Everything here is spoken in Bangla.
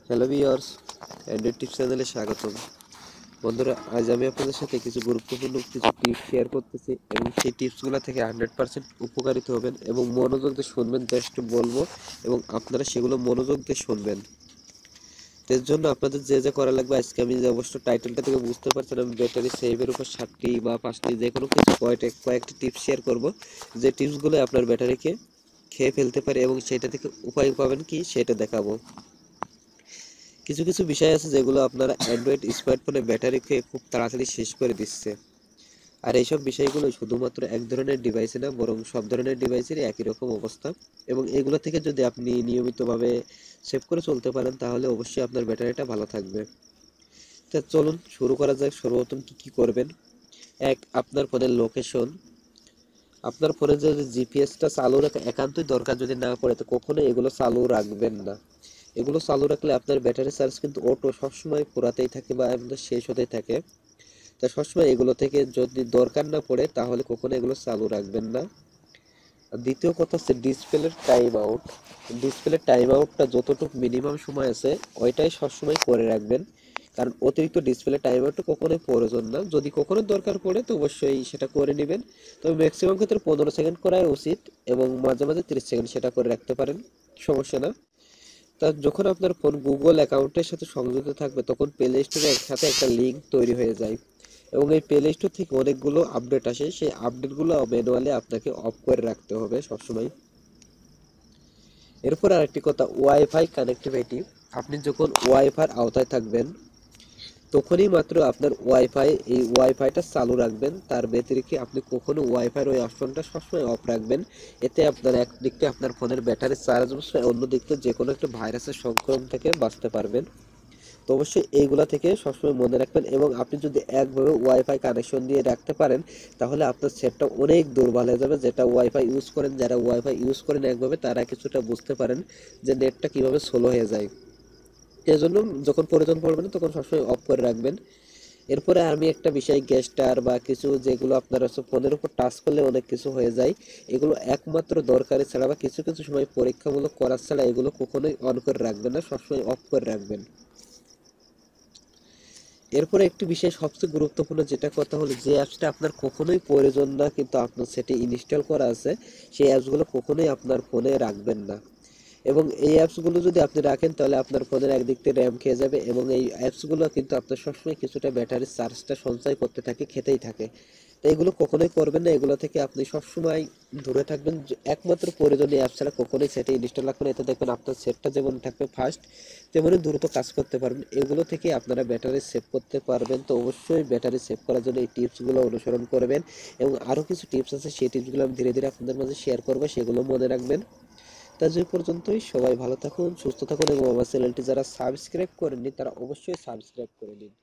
হ্যালো ভিউয়ার্স, অ্যান্ড্রয়েড টিপস চ্যানেলে স্বাগতম। বন্ধুরা, আজ আমি আপনাদের সাথে কিছু গুরুত্বপূর্ণ কিছু টিপস শেয়ার করতেছি এবং সেই টিপসগুলো থেকে 100% উপকারিত হবেন এবং মনোযোগ দিয়ে শুনবেন। জাস্ট বলবো এবং আপনারা সেগুলো মনোযোগ দিয়ে শুনবেন। এর জন্য আপনাদের যে যে করা লাগবে, আজকে আমি যে অবশ্য টাইটেলটা থেকে বুঝতে পারছেন, আমি ব্যাটারি সেভের উপর 7টি বা 5টি যে কোনো কিছু কয়েকটি টিপস শেয়ার করব, যে টিপসগুলো আপনার ব্যাটারিকে খেয়ে ফেলতে পারে এবং সেটা থেকে উপায় পাবেন কি সেটা দেখাবো। কিছু কিছু বিষয় আছে যেগুলো আপনারা অ্যান্ড্রয়েড স্মার্টফোনে ব্যাটারি খেয়ে খুব তাড়াতাড়ি শেষ করে দিচ্ছে। আর এইসব বিষয়গুলো শুধুমাত্র এক ধরনের ডিভাইসে না, বরং সব ধরনের ডিভাইসেরই একই রকম অবস্থা। এবং এগুলো থেকে যদি আপনি নিয়মিতভাবে সেভ করে চলতে পারেন, তাহলে অবশ্যই আপনার ব্যাটারিটা ভালো থাকবে। তা চলুন শুরু করা যাক। সর্বপ্রথম কি কি করবেন। এক, আপনার ফোনের লোকেশন। আপনার ফোনে যদি জিপিএসটা চালু রাখা একান্তই দরকার যদি না পড়ে, তো কখনো এগুলো চালু রাখবেন না। এগুলো চালু রাখলে আপনার ব্যাটারি চার্জ কিন্তু অটো সবসময় পুরাতেই থাকে বা আপনার শেষ হতেই থাকে। তা সবসময় এগুলো থেকে যদি দরকার না পড়ে, তাহলে কখনো এগুলো চালু রাখবেন না। আর দ্বিতীয় কথা হচ্ছে ডিসপ্লের টাইম আউট। ডিসপ্লের টাইম আউটটা যতটুকু মিনিমাম সময় আছে ওইটাই সবসময় করে রাখবেন, কারণ অতিরিক্ত ডিসপ্লে টাইম আউটটা কখনোই প্রয়োজন না। যদি কখনো দরকার পড়ে তো অবশ্যই সেটা করে নেবেন, তবে ম্যাক্সিমাম ক্ষেত্রে 15 সেকেন্ড করাই উচিত এবং মাঝে মাঝে 30 সেকেন্ড সেটা করে রাখতে পারেন, সমস্যা না। তা যখন আপনার ফোন গুগল অ্যাকাউন্টের সাথে সংযুক্ত থাকবে, তখন প্লে স্টোরের সাথে একটা লিঙ্ক তৈরি হয়ে যায় এবং এই প্লে স্টোর থেকে অনেকগুলো আপডেট আসে। সেই আপডেটগুলো ম্যানুয়ালি আপনাকে অফ করে রাখতে হবে সবসময়। এরপর আরেকটি কথা, ওয়াইফাই কানেক্টিভিটি। আপনি যখন ওয়াইফাই আওতায় থাকবেন, তখনই মাত্র আপনার ওয়াইফাইটা চালু রাখবেন। তার ব্যতিরিক্ত আপনি কখনো ওয়াইফাইয়ের ওই অপশনটা সবসময় অফ রাখবেন। এতে আপনার একদিক থেকে আপনার ফোনের ব্যাটারি চার্জ বসবে, অন্য দিক থেকে যে কোনো একটা ভাইরাসের সংক্রমণ থেকে বাঁচতে পারবেন। তো অবশ্যই এইগুলা থেকে সবসময় মনে রাখবেন এবং আপনি যদি একভাবে ওয়াইফাই কানেকশন দিয়ে রাখতে পারেন, তাহলে আপনার সেটটা অনেক দুর্বল হয়ে যাবে। যেটা ওয়াইফাই ইউজ করেন, যারা ওয়াইফাই ইউজ করেন একভাবে, তারা কিছুটা বুঝতে পারেন যে নেটটা কিভাবে স্লো হয়ে যায়। এজন্য যখন প্রয়োজন পড়বে না, তখন সবসময় অফ করে রাখবেন। এরপরে আমি একটা বিষয়, গ্যাসটার বা কিছু যেগুলো আপনার হচ্ছে ফোনের উপর টাচ করলে অনেক কিছু হয়ে যায়, এগুলো একমাত্র দরকারি ছাড়া বা কিছু কিছু সময় পরীক্ষামূলক করার ছাড়া এগুলো কখনোই অন করে রাখবেন না, সবসময় অফ করে রাখবেন। এরপরে একটি বিষয় সবচেয়ে গুরুত্বপূর্ণ যেটা কথা হলো, যে অ্যাপসটা আপনার কখনোই প্রয়োজন না কিন্তু আপনার সেটি ইনস্টল করা আছে, সেই অ্যাপসগুলো কখনোই আপনার ফোনে রাখবেন না। এবং এই অ্যাপসগুলো যদি আপনি রাখেন, তাহলে আপনার ফোনের একদিক থেকে র্যাম খেয়ে যাবে এবং এই অ্যাপসগুলো কিন্তু আপনার সবসময় কিছুটা ব্যাটারির চার্জটা সঞ্চয় করতে থাকে, খেতেই থাকে। তো এগুলো কখনোই করবেন না, এগুলো থেকে আপনি সবসময় দূরে থাকবেন। একমাত্র প্রয়োজনীয় অ্যাপ ছাড়া কখনোই সেটা ইনস্টল রাখবেন। এতে দেখবেন আপনার সেটটা যেমন থাকবে ফাস্ট, তেমনি দ্রুত কাজ করতে পারবেন। এগুলো থেকে আপনারা ব্যাটারি সেভ করতে পারবেন। তো অবশ্যই ব্যাটারি সেভ করার জন্য এই টিপসগুলো অনুসরণ করবেন এবং আরও কিছু টিপস আছে, সেই টিপসগুলো আমি ধীরে ধীরে আপনাদের মাঝে শেয়ার করবো, সেগুলো মনে রাখবেন। তা যে পর্যন্তই, সবাই ভালো থাকুন, সুস্থ থাকুন এবং আমার চ্যানেলটি যারা সাবস্ক্রাইব করেননি তারা অবশ্যই সাবস্ক্রাইব করে নিন।